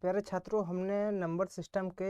प्यारे छात्रों, हमने नंबर सिस्टम के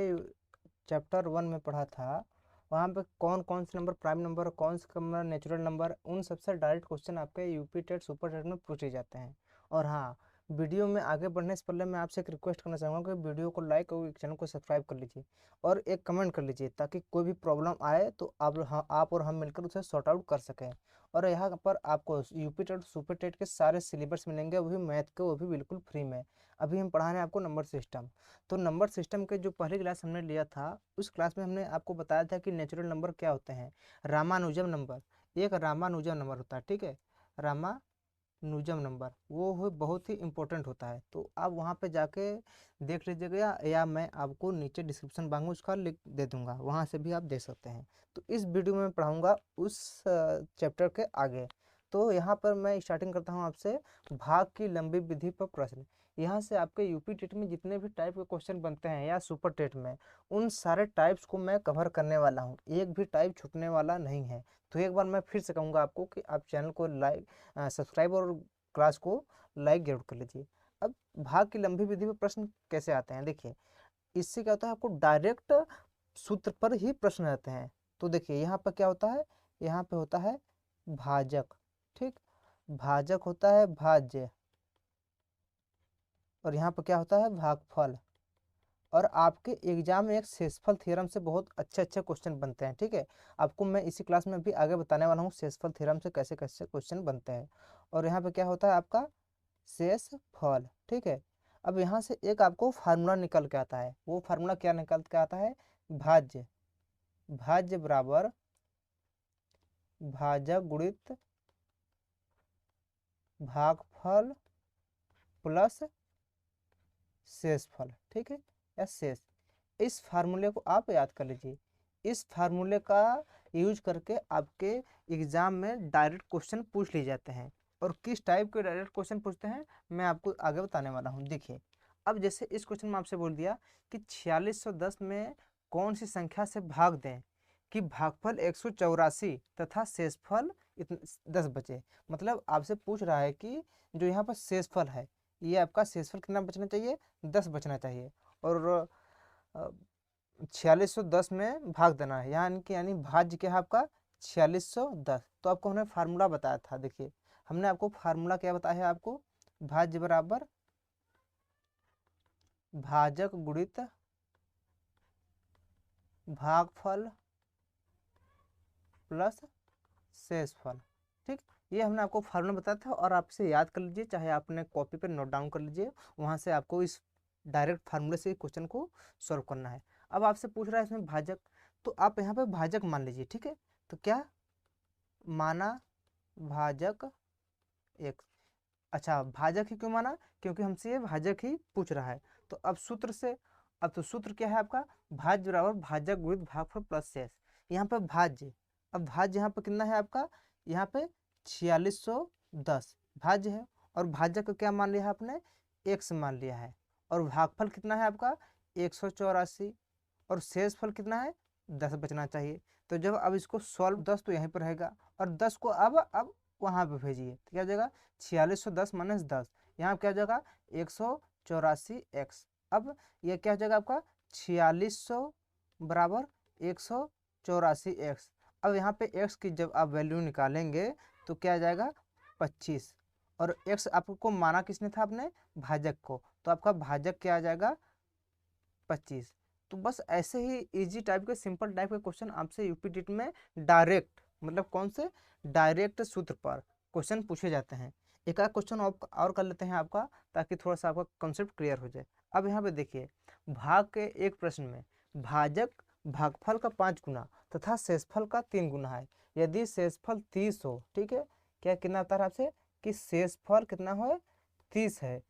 चैप्टर 1 में पढ़ा था। वहाँ पे कौन कौन से नंबर प्राइम नंबर, कौन से नंबर नेचुरल नंबर, उन सबसे डायरेक्ट क्वेश्चन आपके यूपी टेट सुपर टेट में पूछे जाते हैं। और हाँ, वीडियो में आगे बढ़ने से पहले मैं आपसे एक रिक्वेस्ट करना चाहूँगा कि वीडियो को लाइक और चैनल को सब्सक्राइब कर लीजिए और एक कमेंट कर लीजिए, ताकि कोई भी प्रॉब्लम आए तो आप और हम मिलकर उसे सॉर्ट आउट कर सकें। और यहाँ पर आपको यूपी टेट सुपर टेट के सारे सिलेबस मिलेंगे, वो भी मैथ के, वो भी बिल्कुल फ्री में। अभी हम पढ़ा रहे हैं आपको नंबर सिस्टम। तो नंबर सिस्टम के जो पहली क्लास हमने लिया था, उस क्लास में हमने आपको बताया था कि नेचुरल नंबर क्या होते हैं। रामानुजम नंबर, एक रामानुजम नंबर होता है, ठीक है। रामानुजम नंबर वो बहुत ही इंपॉर्टेंट होता है। तो आप वहाँ पे जाके देख लीजिएगा, या मैं आपको नीचे डिस्क्रिप्शन बॉक्स में उसका लिंक दे दूंगा, वहाँ से भी आप देख सकते हैं। तो इस वीडियो में मैं पढ़ाऊँगा उस चैप्टर के आगे। तो यहाँ पर मैं स्टार्टिंग करता हूँ आपसे भाग की लंबी विधि पर प्रश्न। यहाँ से आपके यूपी टेट में जितने भी टाइप के क्वेश्चन बनते हैं या सुपर टेट में, उन सारे टाइप्स को मैं कवर करने वाला हूँ, एक भी टाइप छूटने वाला नहीं है। तो एक बार मैं फिर से कहूँगा आपको कि आप चैनल को लाइक, सब्सक्राइब और क्लास को लाइक जरूर कर लीजिए। अब भाग की लंबी विधि में प्रश्न कैसे आते हैं, देखिए। इससे क्या होता है, आपको डायरेक्ट सूत्र पर ही प्रश्न आते हैं। तो देखिए यहाँ पर क्या होता है, यहाँ पे होता है भाजक, ठीक। भाजक होता है भाज्य, और यहाँ पर क्या होता है भागफल। और आपके एग्जाम में एक शेषफल थ्योरम से बहुत अच्छे अच्छे क्वेश्चन बनते हैं, ठीक है। आपको मैं इसी क्लास में भी आगे बताने वाला हूँ शेषफल थ्योरम से कैसे कैसे क्वेश्चन बनते हैं। और यहाँ पे क्या होता है आपका शेषफल, ठीक है। अब यहाँ से एक आपको फार्मूला निकल के आता है। वो फार्मूला क्या निकल के आता है, भाज्य, भाज्य बराबर भाजक गुणित भागफल प्लस शेषफल, ठीक है, या शेष। इस फार्मूले को आप याद कर लीजिए। इस फार्मूले का यूज करके आपके एग्जाम में डायरेक्ट क्वेश्चन पूछ लिए जाते हैं। और किस टाइप के डायरेक्ट क्वेश्चन पूछते हैं मैं आपको आगे बताने वाला हूँ। देखिए, अब जैसे इस क्वेश्चन में आपसे बोल दिया कि 4610 में कौन सी संख्या से भाग दें कि भागफल 184 तथा शेषफल 10 बचे। मतलब आपसे पूछ रहा है कि जो यहाँ पर शेषफल है, ये आपका शेषफल कितना बचना चाहिए, 10 बचना चाहिए। और 4610 में भाग देना है, यानी भाज्य क्या है आपका 4610। तो आपको हमने फार्मूला बताया था। देखिए, हमने आपको फार्मूला क्या बताया है, आपको भाज्य बराबर भाजक गुणित भागफल प्लस शेषफल, ठीक। ये हमने आपको फार्मूला बताया था, और आपसे याद कर लीजिए, चाहे आपने कॉपी पे नोट डाउन कर लीजिए, वहाँ से आपको इस डायरेक्ट फार्मूले से क्वेश्चन को सॉल्व करना है। अब आपसे पूछ रहा है इसमें भाजक, तो आप यहाँ पे भाजक मान लीजिए, ठीक है। तो क्या माना, भाजक एक। अच्छा, भाजक ही क्यों माना, क्योंकि हमसे ये भाजक ही पूछ रहा है। तो अब सूत्र से, अब तो सूत्र क्या है आपका, भाज्य बराबर भाजक गुणित भागफल प्लस शेष। यहाँ पे भाज्य, अब भाज्य यहाँ पे कितना है आपका, यहाँ पे 4610 भाज्य है। और भाजक को क्या मान लिया है आपने, x मान लिया है। और भागफल कितना है आपका 184, और शेषफल कितना है 10 बचना चाहिए। तो जब अब इसको सॉल्व, 10 तो यहीं पर रहेगा, और 10 को अब वहाँ पे भेजिए, तो क्या हो जाएगा 4610 माइनस 10, यहाँ क्या हो जाएगा 184x। अब ये क्या हो जाएगा आपका 4600 बराबर 184x। अब यहाँ पे x की जब आप वैल्यू निकालेंगे तो क्या आ जाएगा 25, और x आपको माना किसने था, आपने भाजक को, तो आपका भाजक क्या आ जाएगा 25। तो बस ऐसे ही इजी टाइप के, सिंपल टाइप के क्वेश्चन आपसे यूपी टेट में डायरेक्ट, मतलब कौन से डायरेक्ट सूत्र पर क्वेश्चन पूछे जाते हैं। एक आध क्वेश्चन और कर लेते हैं आपका, ताकि थोड़ा सा आपका कंसेप्ट क्लियर हो जाए। अब यहाँ पे देखिए, भाग के एक प्रश्न में भाजक भागफल का 5 गुना तथा शेषफल का 3 गुना है। यदि शेषफल 30 हो, ठीक है, क्या कितना बता रहा है आपसे कि शेषफल कितना हो 30 है,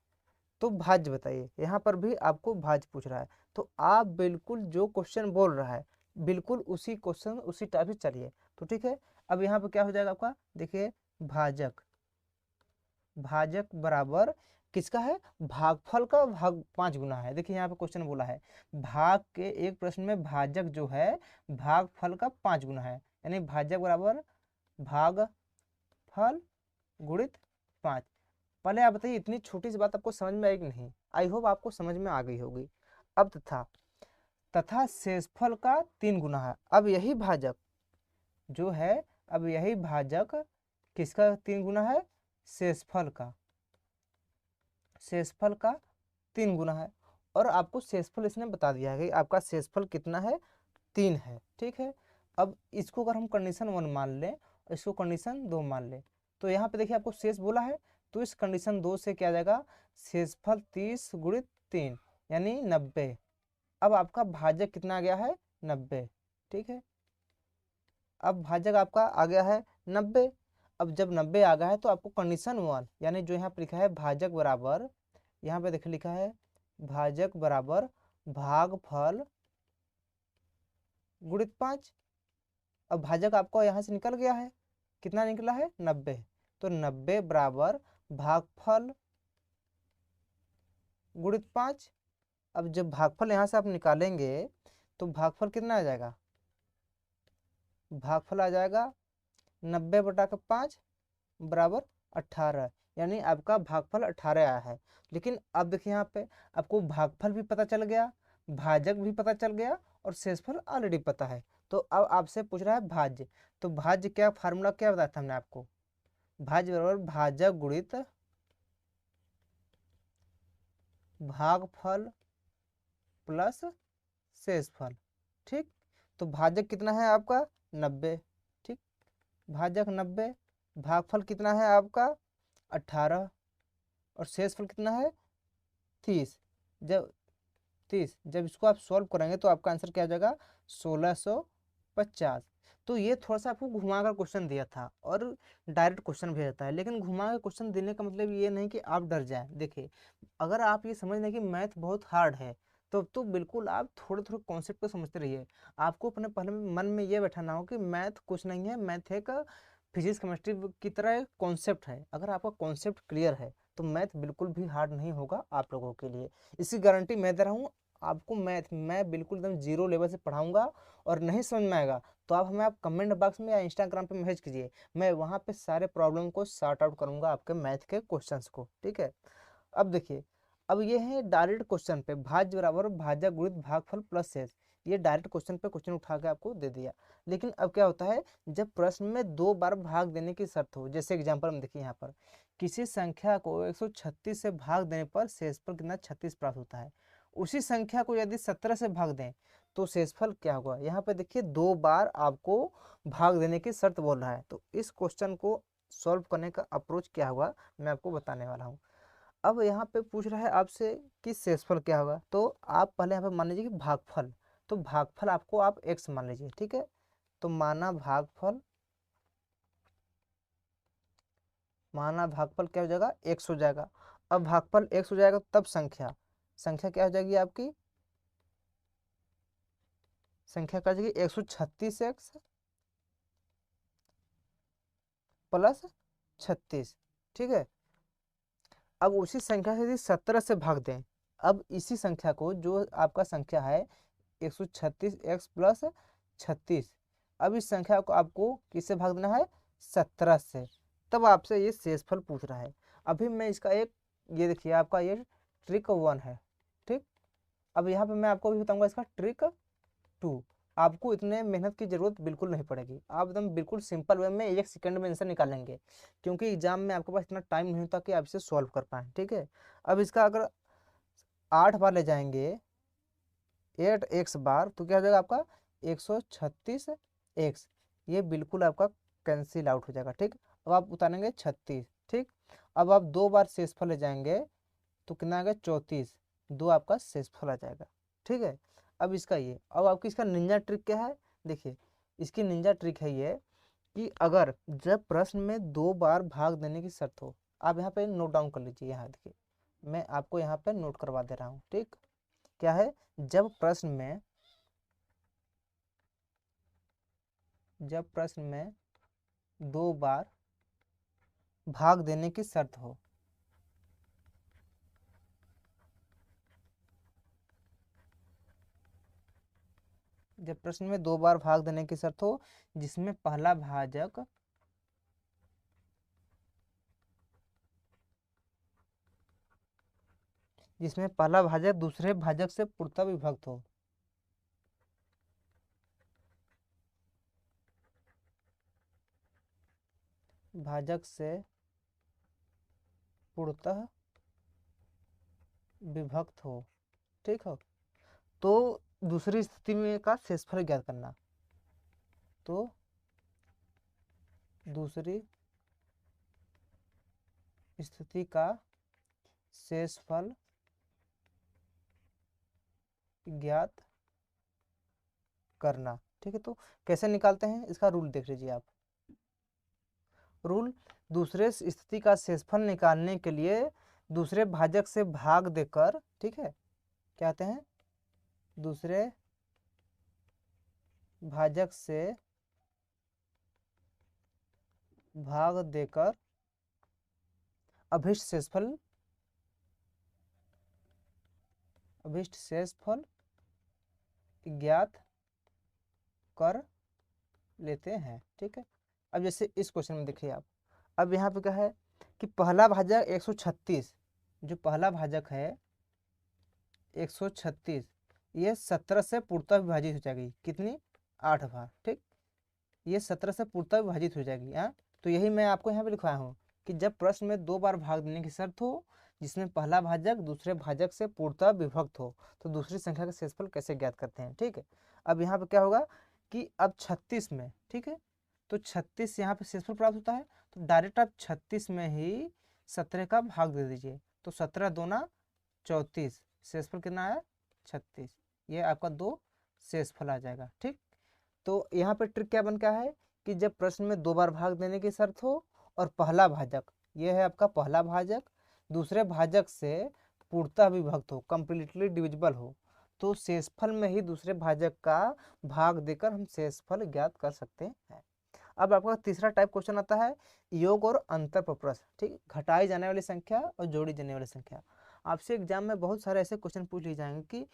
तो भाज्य बताइए। यहाँ पर भी आपको भाज्य पूछ रहा है, तो आप बिल्कुल जो क्वेश्चन बोल रहा है बिल्कुल उसी क्वेश्चन उसी टाइप से चलिए, तो ठीक है। अब यहाँ पर क्या हो जाएगा आपका, देखिए भाजक, भाजक बराबर किसका है, भागफल का भाग 5 गुना है। देखिए यहाँ पे क्वेश्चन बोला है भाग के एक प्रश्न में भाजक जो है भागफल का 5 गुना है, यानी भाजक बराबर भागफल गुणित 5। पहले आप बताइए इतनी छोटी सी बात आपको समझ में आई कि नहीं? आई होप आपको समझ में आ गई होगी। अब तथा तथा शेषफल का 3 गुना है। अब यही भाजक जो है, अब यही भाजक किसका 3 गुना है? शेषफल का, शेषफल का 3 गुना है। और आपको शेषफल इसने बता दिया है कि आपका शेषफल कितना है? 3 है, ठीक है। अब इसको अगर हम कंडीशन 1 मान लें, इसको कंडीशन 2 मान लें, तो यहाँ पे देखिए आपको शेष बोला है, तो इस कंडीशन 2 से क्या आ जाएगा? शेषफल 30 गुणित 3 यानी 90। अब आपका भाजक कितना आ गया है? 90, ठीक है। अब भाजक आपका आ गया है 90। अब जब 90 आ गया है तो आपको कंडीशन 1 यानी जो यहाँ पे लिखा है भाजक बराबर, यहाँ पे देखिए लिखा है भाजक बराबर भागफल गुणित 5। अब भाजक आपको यहाँ से निकल गया है, कितना निकला है? 90। तो 90 बराबर भागफल गुणित 5। अब जब भागफल यहाँ से आप निकालेंगे तो भागफल कितना आ जाएगा? भागफल आ जाएगा 90 बटा के 5 बराबर 18, यानी आपका भागफल 18 आया है। लेकिन अब देखिए यहाँ पे आपको भागफल भी पता चल गया, भाजक भी पता चल गया और शेषफल ऑलरेडी पता है। तो अब आपसे पूछ रहा है भाज्य, तो भाज्य क्या फार्मूला क्या बताया था हमने आपको? भाज्य बराबर भाजक गुणित भागफल प्लस शेषफल, ठीक। तो भाजक कितना है आपका? 90, ठीक। भाजक 90, भागफल कितना है आपका? 18 और शेषफल कितना है? 30। जब 30 जब इसको आप सॉल्व करेंगे तो आपका आंसर क्या आ जाएगा? 1650। तो ये थोड़ा सा आपको घुमा कर क्वेश्चन दिया था और डायरेक्ट क्वेश्चन भी रहता है, लेकिन घुमा कर क्वेश्चन देने का मतलब ये नहीं कि आप डर जाएं। देखिए, अगर आप ये समझ लें कि मैथ बहुत हार्ड है तो बिल्कुल आप थोड़े थोड़े कॉन्सेप्ट को समझते रहिए। आपको अपने पहले मन में ये बैठाना हो कि मैथ कुछ नहीं है, मैथ एक फिजिक्स केमिस्ट्री की तरह एक कॉन्सेप्ट है। अगर आपका कॉन्सेप्ट क्लियर है तो मैथ बिल्कुल भी हार्ड नहीं होगा आप लोगों के लिए, इसकी गारंटी मैं दे रहा हूँ। आपको मैथ मैं बिल्कुल एकदम जीरो लेवल से पढ़ाऊंगा, और नहीं समझ में आएगा तो आप कमेंट बॉक्स में या इंस्टाग्राम पे मैसेज कीजिए, मैं वहाँ पे सारे प्रॉब्लम को सॉर्ट आउट करूंगा आपके मैथ के क्वेश्चंस को, ठीक है। अब देखिए, अब ये है डायरेक्ट क्वेश्चन पे भाज्य बराबर भाजक गुणित भागफल प्लस शेष। ये डायरेक्ट क्वेश्चन पे क्वेश्चन उठा के आपको दे दिया। लेकिन अब क्या होता है, जब प्रश्न में 2 बार भाग देने की शर्त हो, जैसे एग्जाम्पल में देखिए यहाँ पर किसी संख्या को 136 से भाग देने पर शेषफल कितना? 36 प्राप्त होता है। उसी संख्या को यदि 17 से भाग दें तो शेषफल क्या होगा? यहाँ पे देखिए 2 बार आपको भाग देने की शर्त बोल रहा है, तो इस क्वेश्चन को सॉल्व करने का अप्रोच क्या होगा मैं आपको बताने वाला हूँ। अब यहाँ पे पूछ रहा है आपसे कि शेषफल क्या होगा, तो आप पहले यहाँ पे मान लीजिए कि भागफल, तो भागफल आपको आप x मान लीजिए, ठीक है। तो माना भागफल क्या हो जाएगा? x हो जाएगा। अब भागफल x हो जाएगा तब संख्या संख्या क्या हो जाएगी आपकी? संख्या क्या हो जाएगी? 136x प्लस 36, ठीक है। अब उसी संख्या से यदि 17 से भाग दें, अब इसी संख्या को जो आपका संख्या है 136x प्लस 36, अब इस संख्या को आपको किससे भाग देना है? 17 से। तब आपसे ये शेषफल पूछ रहा है। अभी मैं इसका एक, ये देखिए आपका ये ट्रिक 1 है, ठीक। अब यहाँ पे मैं आपको भी बताऊंगा इसका ट्रिक 2। आपको इतने मेहनत की जरूरत बिल्कुल नहीं पड़ेगी, आप एकदम बिल्कुल सिंपल वे में 1 सेकंड में आंसर निकालेंगे, क्योंकि एग्जाम में आपके पास इतना टाइम नहीं होता कि आप इसे सॉल्व कर पाएँ, ठीक है। अब इसका अगर 8 बार ले जाएंगे 8x बार तो क्या हो जाएगा आपका? 136x, ये बिल्कुल आपका कैंसिल आउट हो जाएगा, ठीक। अब आप उतारेंगे 36, ठीक। अब आप 2 बार शेषफल ले जाएंगे तो कितना आएगा? 34, 2 आपका शेषफल आ जाएगा, ठीक है। अब इसका ये, अब आपकी इसका निंजा ट्रिक क्या है? देखिए, इसकी निंजा ट्रिक है ये कि अगर जब प्रश्न में 2 बार भाग देने की शर्त हो, आप यहाँ पे नोट डाउन कर लीजिए। यहाँ देखिए मैं आपको यहाँ पे नोट करवा दे रहा हूँ, ठीक। क्या है? जब प्रश्न में 2 बार भाग देने की शर्त हो, जब प्रश्न में 2 बार भाग देने की शर्त हो जिसमें पहला भाजक जिसमें पहला भाजक दूसरे भाजक से पूर्णतः विभक्त हो। भाजक से पूर्णतः विभक्त हो, ठीक हो। तो दूसरी स्थिति में का शेषफल ज्ञात करना। तो दूसरी स्थिति का शेषफल ज्ञात करना, ठीक है। तो कैसे निकालते हैं इसका रूल देख लीजिए आप। रूल, दूसरे स्थिति का शेषफल निकालने के लिए दूसरे भाजक से भाग देकर, ठीक है, क्या कहते हैं, दूसरे भाजक से भाग देकर अभिष्ट शेषफल ज्ञात कर लेते हैं, ठीक है। अब जैसे इस क्वेश्चन में देखिए आप, अब यहाँ पे क्या है कि पहला भाजक 136, जो पहला भाजक है 136, ये 17 से पूर्णतः विभाजित हो जाएगी, कितनी, 8 बार, ठीक। ये 17 से पूर्णतः विभाजित हो जाएगी। हाँ, तो यही मैं आपको यहाँ पे लिखवाया हूँ कि जब प्रश्न में 2 बार भाग देने की शर्त हो, जिसमें पहला भाजक दूसरे भाजक से पूर्णतः विभक्त हो, तो दूसरी संख्या का शेषफल कैसे ज्ञात करते हैं, ठीक है। अब यहाँ पे क्या होगा कि अब 36 में, ठीक है, तो 36 यहाँ पे शेषफल प्राप्त होता है, तो डायरेक्ट आप 36 में ही 17 का भाग दे दीजिए, तो 17 दूना 34, शेषफल कितना है, 36। ये आपका 2 शेषफल आ जाएगा, ठीक। तो यहाँ पे ट्रिक क्या बन क्या है कि जब प्रश्न में 2 बार भाग देने की शर्त हो और पहला भाजक, ये है आपका पहला भाजक, दूसरे भाजक से पूर्णतः विभक्त हो, कंप्लीटली डिविजिबल हो, तो शेषफल में ही दूसरे भाजक का भाग देकर हम शेषफल ज्ञात कर सकते हैं। अब आपका तीसरा टाइप क्वेश्चन आता है योग और अंतर पर प्रश्न, ठीक, घटाई जाने वाली संख्या और जोड़ी जाने वाली संख्या। आपसे एग्जाम में बहुत सारे ऐसे क्वेश्चन पूछ लिए जाएंगे कि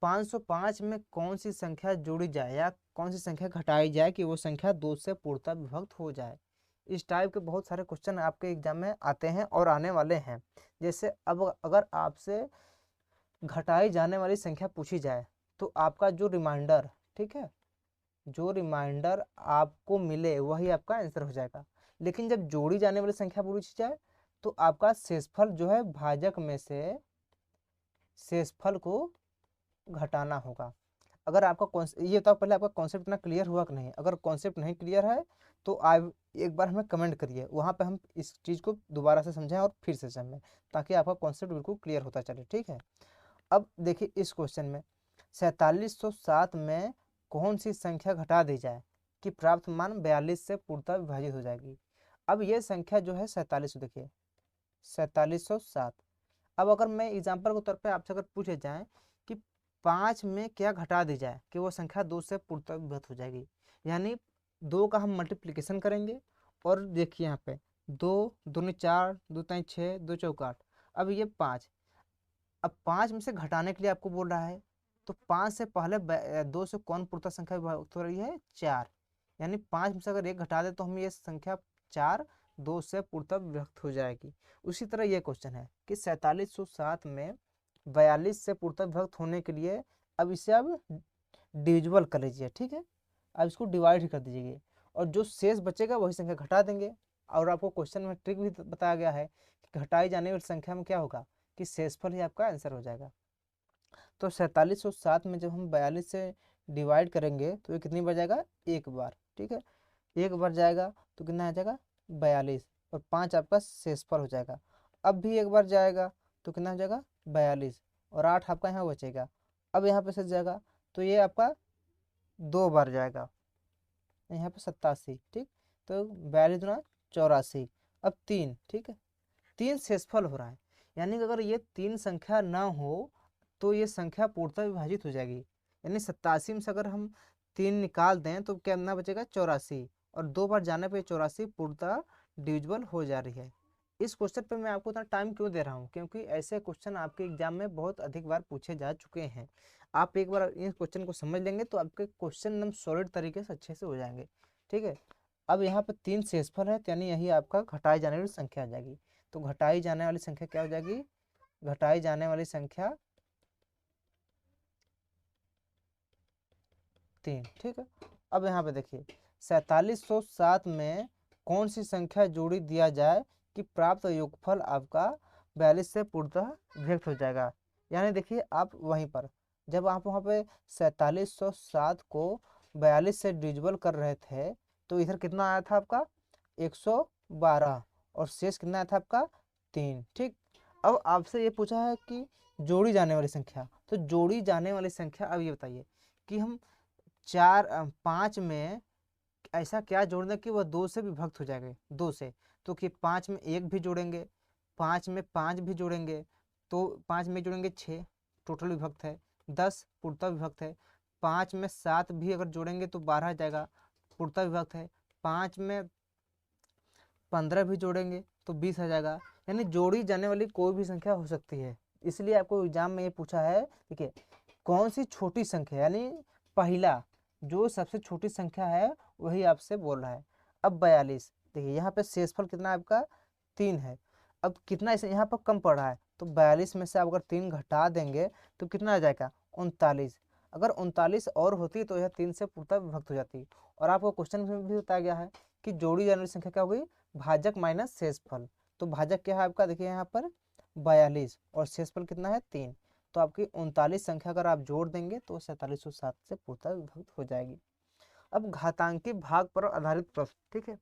505 में कौन सी संख्या जोड़ी जाए या कौन सी संख्या घटाई जाए कि वो संख्या 2 से पूर्णतः विभक्त हो जाए। इस टाइप के बहुत सारे क्वेश्चन आपके एग्जाम में आते हैं और आने वाले हैं। जैसे अब अगर आपसे घटाई जाने वाली संख्या पूछी जाए तो आपका जो रिमाइंडर, ठीक है, जो रिमाइंडर आपको मिले वही आपका आंसर हो जाएगा। लेकिन जब जोड़ी जाने वाली संख्या पूछी जाए तो आपका शेषफल जो है भाजक में से शेषफल को घटाना होगा। अगर आपका ये बताओ पहले आपका कॉन्सेप्ट इतना क्लियर हुआ कि नहीं। अगर कॉन्सेप्ट नहीं क्लियर है तो आप एक बार हमें कमेंट करिए, वहाँ पे हम इस चीज़ को दोबारा से समझें और फिर से समझें, ताकि आपका कॉन्सेप्ट बिल्कुल क्लियर होता चले, ठीक है। अब देखिए इस क्वेश्चन में 4707 में कौन सी संख्या घटा दी जाए कि प्राप्त मान 42 से पूर्णतः विभाजित हो जाएगी। अब ये संख्या जो है 4700, देखिए 4707। अब अगर मैं एग्जाम्पल के तौर पे आपसे अगर पूछे जाए कि 5 में क्या घटा दी जाए कि वो संख्या 2 से पूर्णतः विभक्त हो जाएगी, यानी 2 का हम मल्टीप्लिकेशन करेंगे और देखिए यहाँ पे 2 दूनी 4, 2 तिनी 6, 2 चौक 8, अब ये 5। अब 5 में से घटाने के लिए आपको बोल रहा है, तो 5 से पहले 2 से कौन पूर्णतः संख्या विभक्त हो रही है, 4, यानी 5 में से अगर एक घटा दे तो हम ये संख्या 4 2 से पूर्णतः विभक्त हो जाएगी। उसी तरह ये क्वेश्चन है कि 4707 में 42 से पूर्णतः विभक्त होने के लिए अब इसे अब डिविजिबल कर लीजिए, ठीक है, अब इसको डिवाइड ही कर दीजिए और जो शेष बचेगा वही संख्या घटा देंगे। और आपको क्वेश्चन में ट्रिक भी बताया गया है कि घटाई जाने वाली संख्या में क्या होगा कि शेषफल ही आपका आंसर हो जाएगा। तो 4707 में जब हम 42 से डिवाइड करेंगे तो ये कितनी बार जाएगा, एक बार, ठीक है, एक बार जाएगा तो कितना आ जाएगा 42 और 5 आपका शेषफल हो जाएगा। अब भी एक बार जाएगा तो कितना हो जाएगा 42 और 8 आपका यहाँ बचेगा। अब यहाँ पे सच जाएगा तो ये आपका 2 बार जाएगा, यहाँ पे 87, ठीक, तो 42 दूना 84, अब 3, ठीक है, 3 शेषफल हो रहा है, यानी कि अगर ये 3 संख्या ना हो तो ये संख्या पूर्णतः विभाजित हो जाएगी, यानी 87 में से अगर हम 3 निकाल दें तो क्या ना बचेगा 84 और 2 बार जाने पर 84 पूर्णतः डिविजिबल हो जा रही है। इस क्वेश्चन पे मैं आपको इतना टाइम क्यों दे रहा हूँ, क्योंकि ऐसे क्वेश्चन आपके एग्जाम में बहुत अधिक बार पूछे जा चुके हैं। आप एक बार इस क्वेश्चन को समझ लेंगे तो आपके क्वेश्चन एकदम सॉलिड तरीके से अच्छे से हो जाएंगे, ठीक है। अब यहाँ पे 3 शेषफल है, यानी यही आपका घटाई जाने वाली संख्या आ जाएगी। तो घटाई जाने वाली संख्या क्या हो जाएगी, घटाई जाने वाली संख्या 3। ठीक है, अब यहाँ पे देखिए 4707 में कौन सी संख्या जोड़ी दिया जाए कि प्राप्त योगफल आपका 42 से पूर्णतः विभक्त हो जाएगा। यानी देखिए आप वहीं पर जब आप वहाँ पे 4707 को 42 से डिविजिबल कर रहे थे तो इधर कितना आया था आपका 112 और शेष कितना आया था आपका 3। ठीक, अब आपसे ये पूछा है कि जोड़ी जाने वाली संख्या, तो जोड़ी जाने वाली संख्या अब ये बताइए कि हम 5 में ऐसा क्या जोड़ दें कि वह 2 से विभक्त हो जाएगा, 2 से, तो कि 5 में 1 भी जोड़ेंगे, 5 में 5 भी जोड़ेंगे तो 5 में जोड़ेंगे 6 टोटल विभक्त है, 10 पूर्णतः विभक्त है, 5 में 7 भी अगर जोड़ेंगे तो 12 आ जाएगा पूर्णतः विभक्त है, 5 में 15 भी जोड़ेंगे तो 20 आ जाएगा। यानी जोड़ी जाने वाली कोई भी संख्या हो सकती है। इसलिए आपको एग्जाम में ये पूछा है, ठीक है, कौन सी छोटी संख्या, यानी पहला जो सबसे छोटी संख्या है वही आपसे बोल रहा है। अब 42 देखिए यहाँ पे शेषफल कितना है आपका 3 है। अब कितना इसे यहाँ पर कम पड़ रहा है तो 42 में से आप अगर 3 घटा देंगे तो कितना आ जाएगा 39। अगर 39 और होती तो यह 3 से पूर्णतः विभक्त हो जाती। और आपको क्वेश्चन में भी बताया गया है कि जोड़ी जाने वाली संख्या क्या होगी, भाजक माइनस शेषफल। तो भाजक क्या है आपका, देखिए यहाँ पर 42 और शेषफल कितना है 3, तो आपकी 39 संख्या अगर आप जोड़ देंगे तो 4707 से पूर्णतः विभक्त हो जाएगी। अब घातांकी भाग पर आधारित प्रश्न, ठीक है,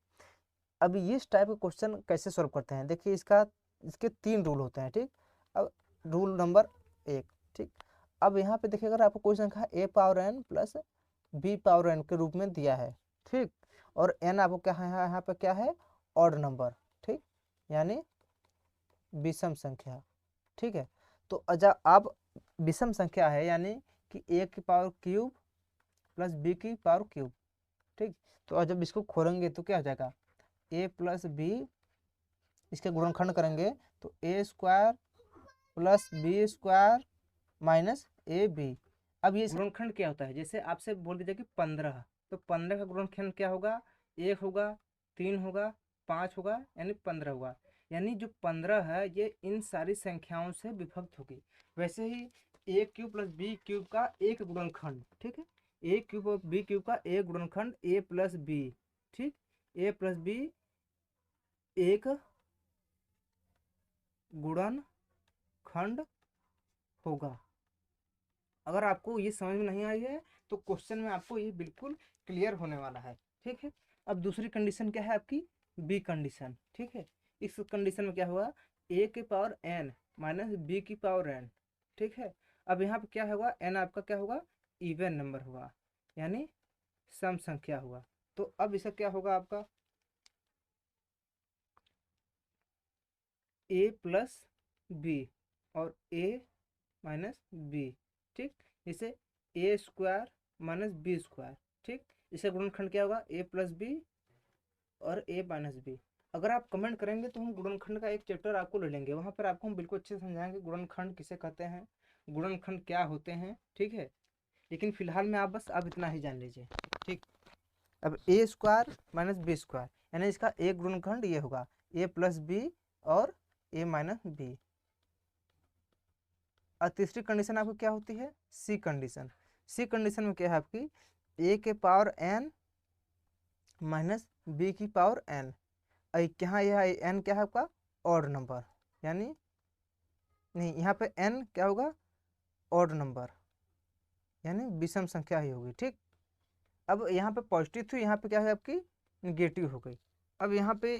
अब इस टाइप के क्वेश्चन कैसे सॉल्व करते हैं, देखिए इसके 3 रूल होते हैं। ठीक, अब रूल नंबर 1, ठीक, अब यहाँ पे देखिए अगर आपको कोई संख्या a power n plus b power n के रूप में दिया है, ठीक, और n आपको क्या है यहाँ पे क्या है ऑड नंबर, ठीक, यानी विषम संख्या। ठीक है, तो अच्छा अब विषम संख्या है यानी कि a की पावर क्यूब प्लस b की पावर क्यूब। ठीक, तो जब इसको खोलेंगे तो क्या हो जाएगा a प्लस बी, इसके गुणनखंड करेंगे तो a square plus B square minus A B. अब ये गुणनखंड क्या होता है, जैसे आपसे बोल दीजिए कि 15, तो 15 का गुणनखंड क्या होगा, 1 होगा, 3 होगा, 5 होगा, यानी 15 होगा। यानी जो 15 है ये इन सारी संख्याओं से विभक्त होगी। वैसे ही ए क्यूब प्लस बी क्यूब का एक गुणनखंड, ठीक है, ए क्यूब और बी क्यूब का एक गुणनखंड ए प्लस बी, ठीक, ए प्लस बी एक गुणनखंड होगा। अगर आपको ये समझ में नहीं आई है तो क्वेश्चन में आपको ये बिल्कुल क्लियर होने वाला है। ठीक है, अब दूसरी कंडीशन क्या है आपकी, बी कंडीशन। ठीक है, इस कंडीशन में क्या हुआ, ए के पावर एन माइनस बी की पावर एन। ठीक है, अब यहाँ पे क्या होगा, एन आपका क्या होगा, इवन नंबर हुआ, यानी सम संख्या हुआ। तो अब इसका क्या होगा आपका ए प्लस बी और ए माइनस बी। ठीक, इसे A square minus B square. ठीक, इसका गुणनखंड क्या होगा, ए प्लस बी और ए माइनस बी। अगर आप कमेंट करेंगे तो हम गुणनखंड का एक चैप्टर आपको ले लेंगे, वहाँ पर आपको हम बिल्कुल अच्छे से समझाएंगे गुणनखंड किसे कहते हैं, गुणनखंड क्या होते हैं। ठीक है, लेकिन फिलहाल में आप इतना ही जान लीजिए। ठीक, अब ए स्क्वायर माइनस बी स्क्वायर यानी इसका एक गुणनखंड ये होगा ए प्लस बी और ए माइनस बी। और तीसरी कंडीशन आपकी क्या होती है, सी कंडीशन। सी कंडीशन में क्या है आपकी ए के पावर एन माइनस बी की पावर एन। यहाँ यह एन क्या है आपका ऑड नंबर, यानी नहीं यहाँ पे एन क्या होगा ऑड नंबर, यानी विषम संख्या ही होगी। ठीक, अब यहाँ पे पॉजिटिव थी, यहाँ पे क्या है आपकी निगेटिव हो गई। अब यहाँ पे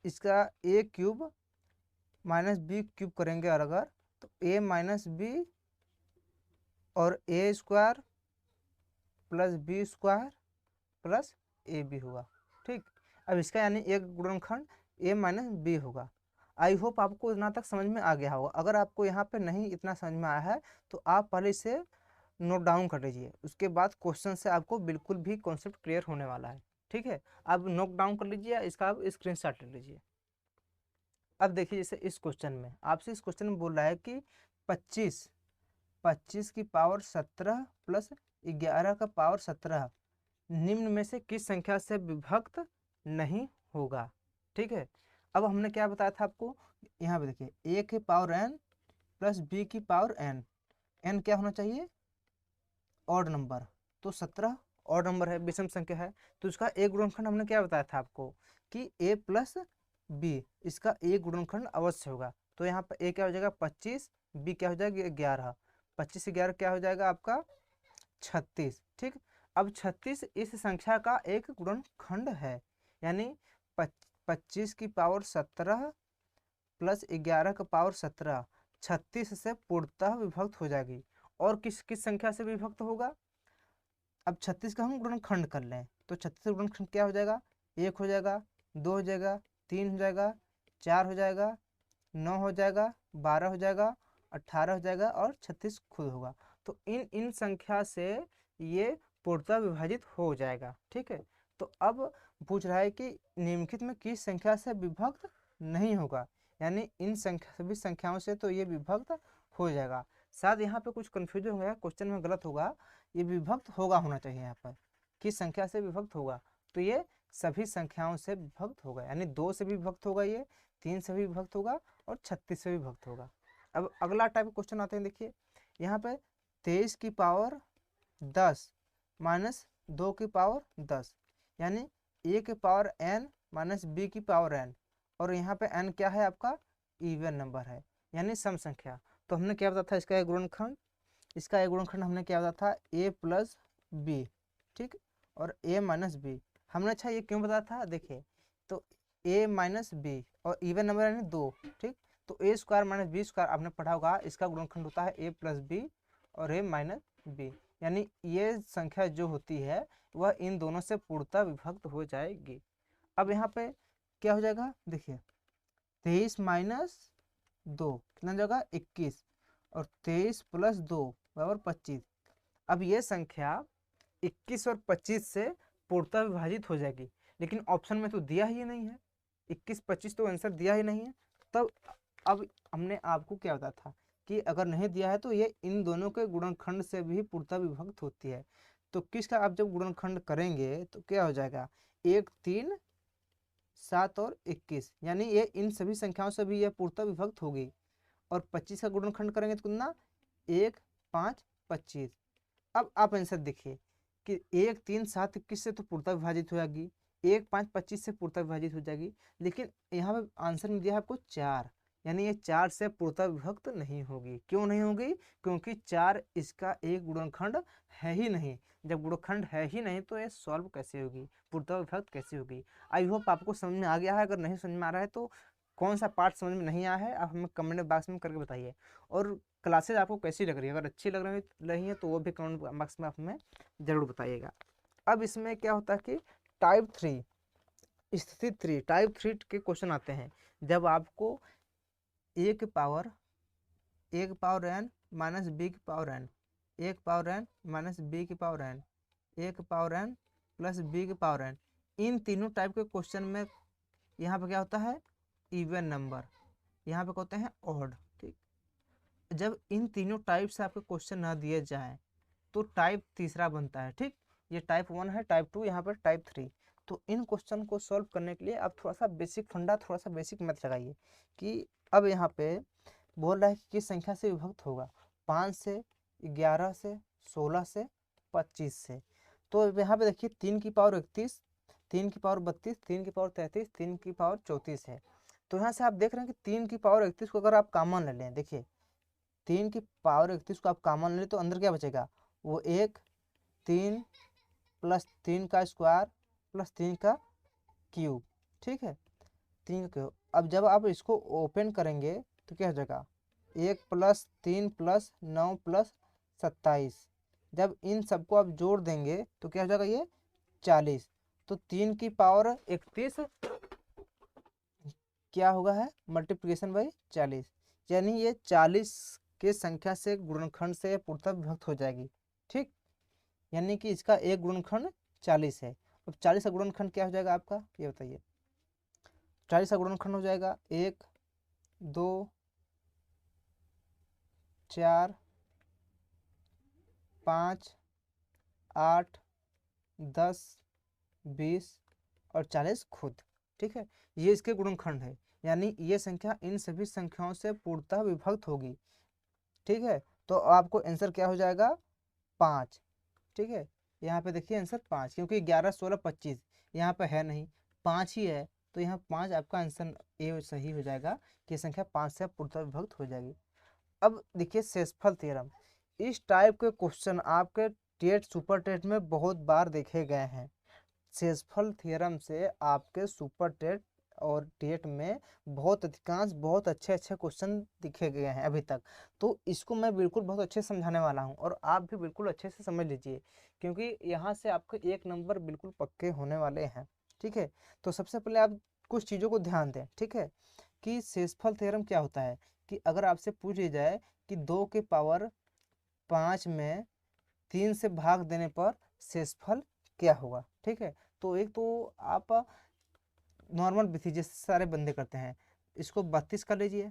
इसका a cube minus b cube करेंगे और अगर तो ए माइनस बी और a square plus B square plus a b होगा। ठीक, अब इसका यानी एक गुणनखंड ए माइनस बी होगा। आई होप आपको इतना तक समझ में आ गया होगा। अगर आपको यहाँ पे नहीं इतना समझ में आया है तो आप पहले इसे नोट डाउन कर लीजिए, उसके बाद क्वेश्चन से आपको बिल्कुल भी कॉन्सेप्ट क्लियर होने वाला है। ठीक है, आप नोट डाउन कर लीजिए, इसका आप स्क्रीनशॉट ले लीजिए। अब देखिए जैसे इस क्वेश्चन में आपसे इस क्वेश्चन में बोल रहा है कि 25 की पावर 17 प्लस 11 का पावर 17 निम्न में से किस संख्या से विभक्त नहीं होगा। ठीक है, अब हमने क्या बताया था आपको, यहाँ पे देखिए ए के पावर एन प्लस बी की पावर एन। एन क्या होना चाहिए? Odd number. तो 17 ऑड नंबर है, विषम संख्या है, तो इसका एक गुणनखंड हमने क्या बताया था आपको कि a प्लस बी, इसका एक गुणनखंड अवश्य होगा। तो यहाँ पर a क्या हो जाएगा 25, b क्या हो जाएगा 11, 25 से 11 क्या हो जाएगा आपका 36। ठीक, अब 36 इस संख्या का एक गुणनखंड है, यानी 25 की पावर 17 प्लस 11 का पावर 17 36 से पूर्णतः विभक्त हो जाएगी। और किस किस संख्या से विभक्त होगा? अब 36 का हम गुणनखंड कर लें तो 36 का गुणनखंड क्या हो जाएगा? 1 हो जाएगा, 2 हो जाएगा, 3 हो जाएगा, 4 हो जाएगा, 9 हो जाएगा, 12 हो जाएगा, 18 हो जाएगा और 36 खुद होगा। तो इन इन संख्या से ये पूर्णतः विभाजित हो जाएगा। ठीक है, तो अब पूछ रहा है कि निम्नलिखित में किस संख्या से विभक्त नहीं होगा, यानी इन संख्या सभी संख्याओं से तो ये विभक्त हो जाएगा। शायद यहाँ पे कुछ कन्फ्यूजन होगा, क्वेश्चन में गलत होगा, ये विभक्त होगा होना चाहिए यहाँ पर, किस संख्या से विभक्त होगा, तो ये सभी संख्याओं से विभक्त होगा, यानी 2 से भी विभक्त होगा, ये 3 से भी विभक्त होगा और 36 से भी विभक्त होगा। अब अगला टाइप क्वेश्चन आते हैं, देखिए यहाँ पे 23 की पावर 10 माइनस 2 की पावर 10, यानी a की पावर n माइनस b की पावर n, और यहाँ पे n क्या है आपका? इवन नंबर है, यानी सम संख्या। तो हमने क्या बताया था इसका एक गुणनखंड, इसका एक गुणनखंड हमने क्या बताया था? a प्लस बी, ठीक, और a माइनस बी। हमने अच्छा ये क्यों बताया था? देखिए तो a माइनस बी और इवन नंबर यानी 2, ठीक, तो a square minus B square आपने पढ़ा होगा, इसका गुणनखंड होता है a प्लस बी और a माइनस बी, यानी ये संख्या जो होती है वह इन दोनों से पूर्णतः विभक्त हो जाएगी। अब यहाँ पे क्या हो जाएगा? देखिए 23 माइनस 2 कितना जाएगा? 21, और 23 प्लस 2 बराबर 25। अब ये संख्या 21 और 25 से पूर्णतः विभाजित हो जाएगी, लेकिन ऑप्शन में तो दिया ही नहीं है, 21-25 तो आंसर दिया ही नहीं है। तब अब हमने आपको क्या बताया था कि अगर नहीं दिया है तो ये इन दोनों के गुणनखंड से भी पूर्णतः विभक्त होती है। तो किसका आप जब गुणनखंड करेंगे तो क्या हो जाएगा? 1, 3, 7 और 21, यानी ये इन सभी संख्याओं से भी यह पूर्णतः विभक्त होगी। और 25 का गुणनखंड करेंगे तो कितना? 1, 5, 25। अब आप आंसर देखिए कि 1, 3, 7, 21 से तो पूर्णतः विभाजित हो जाएगी, 1, 5, 25 से पूर्णतः विभाजित हो जाएगी, लेकिन यहाँ पे आंसर में दिया है आपको 4, यानी ये 4 से पूर्णतः विभक्त नहीं होगी। क्यों नहीं होगी? क्योंकि 4 इसका एक गुणनखंड है ही नहीं। जब गुणनखंड है ही नहीं तो ये सॉल्व कैसे होगी, पूर्णतः विभक्त कैसे होगी? आई होप आपको समझ में आ गया है। अगर नहीं समझ में आ रहा है तो कौन सा पार्ट समझ में नहीं आया है आप हमें कमेंट बॉक्स में करके बताइए। और क्लासेज आपको कैसी लग रही है? अगर अच्छी लग रही है तो वो भी कमेंट बॉक्स में आप हमें ज़रूर बताइएगा। अब इसमें क्या होता है कि टाइप 3 स्थिति 3 टाइप 3 के क्वेश्चन आते हैं, जब आपको a की पावर n माइनस बी की पावर n, a की पावर n माइनस बी की पावर n, a की पावर n प्लस बी की पावर n, इन तीनों टाइप के क्वेश्चन में यहाँ पे क्या होता है? इवन नंबर, यहाँ पे कहते हैं ऑड। ठीक, जब इन तीनों टाइप से आपके क्वेश्चन ना दिए जाएं तो टाइप तीसरा बनता है। ठीक, ये टाइप 1 है, टाइप 2, यहाँ पर टाइप 3। तो इन क्वेश्चन को सॉल्व करने के लिए आप थोड़ा सा बेसिक फंडा, थोड़ा सा बेसिक मैथ लगाइए कि अब यहाँ पे बोल रहा है कि किस संख्या से विभक्त होगा? 5 से, 11 से, 16 से, 25 से। तो यहाँ पे देखिए 3 की पावर 31, 3 की पावर 32, 3 की पावर 33, 3 की पावर 34 है। तो यहाँ से आप देख रहे हैं कि 3 की पावर 31 को अगर आप कॉमन ले लें, देखिए 3 की पावर 31 को आप कॉमन ले लें तो अंदर क्या बचेगा? वो 1, 3 प्लस 3 का स्क्वायर प्लस 3 का क्यूब, ठीक है, 3 का क्यूब। अब जब आप इसको ओपन करेंगे तो क्या हो जाएगा? 1 प्लस 3 प्लस 9 प्लस 27, जब इन सबको आप जोड़ देंगे तो क्या हो जाएगा? ये 40। तो 3 की पावर 31 क्या होगा है? मल्टीप्लिकेशन बाई 40, यानी ये 40 के संख्या से गुणनखंड से पूर्णतः विभक्त हो जाएगी। ठीक, यानी कि इसका एक गुणनखंड 40 है। अब 40 का गुणनखंड क्या हो जाएगा आपका? ये बताइए। 40 का गुणनखंड हो जाएगा 1, 2, 4, 5, 8, 10, 20 और 40 खुद। ठीक है, ये इसके गुणनखंड है, यानी ये संख्या इन सभी संख्याओं से पूर्णतः विभक्त होगी। ठीक है, तो आपको आंसर क्या हो जाएगा 5। ठीक है, यहाँ पे देखिए आंसर 5, क्योंकि 11, 16, 25 यहाँ पे है नहीं, 5 ही है, तो यहाँ 5 आपका आंसर ए सही हो जाएगा कि संख्या 5 से पूर्णतः विभक्त हो जाएगी। अब देखिए शेषफल थ्योरम, इस टाइप के क्वेश्चन आपके टेट सुपर टेट में बहुत बार देखे गए हैं। शेषफल थ्योरम से आपके सुपर टेट और टेट में बहुत अधिकांश बहुत अच्छे अच्छे क्वेश्चन दिखे गए हैं अभी तक। तो इसको मैं बिल्कुल बहुत अच्छे से समझाने वाला हूं और आप भी बिल्कुल अच्छे से समझ लीजिए, क्योंकि यहाँ से आपके 1 नंबर बिल्कुल पक्के होने वाले हैं। ठीक है, तो सबसे पहले आप कुछ चीज़ों को ध्यान दें। ठीक है, कि शेषफल थ्योरम क्या होता है, कि अगर आपसे पूछ लिया जाए कि 2 के पावर 5 में 3 से भाग देने पर शेषफल क्या होगा। ठीक है, तो एक तो आप नॉर्मल विधि जैसे सारे बंदे करते हैं, इसको 32 कर लीजिए।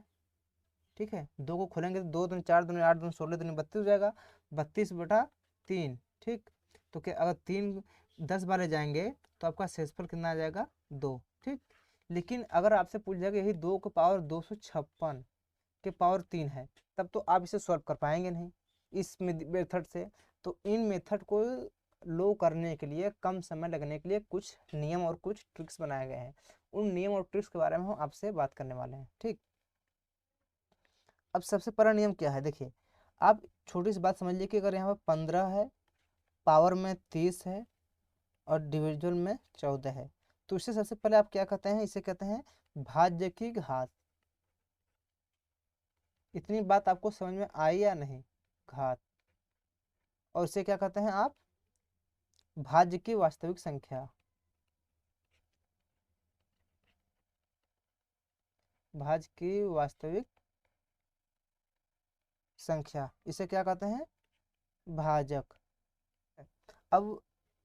ठीक है, 2 को खोलेंगे तो 2 दूनी 4 दूनी 8 दूनी 16 दूनी 32 हो जाएगा, 32/3। ठीक, तो क्या अगर 3 10 बार जाएंगे तो आपका शेषफल कितना आ जाएगा 2। ठीक, लेकिन अगर आपसे पूछ जाएगा यही 2 के पावर 256 के पावर 3 है, तब तो आप इसे सॉल्व कर पाएंगे नहीं इस मेथड से। तो इन मेथड को लो करने के लिए, कम समय लगने के लिए कुछ नियम और कुछ ट्रिक्स बनाए गए हैं। उन नियम और ट्रिक्स के बारे में हम आपसे बात करने वाले हैं। ठीक, अब सबसे पहला नियम क्या है, देखिए आप छोटी सी बात समझिए कि अगर यहाँ पर 15 है, पावर में 30 है और डिविजन में 14 है, तो इससे सबसे पहले आप क्या कहते हैं, इसे कहते हैं भाज्य की घात। इतनी बात आपको समझ में आई या नहीं, घात। और इसे क्या कहते हैं आप, भाज्य की वास्तविक संख्या। भाज्य की वास्तविक संख्या, इसे क्या कहते हैं, भाजक। अब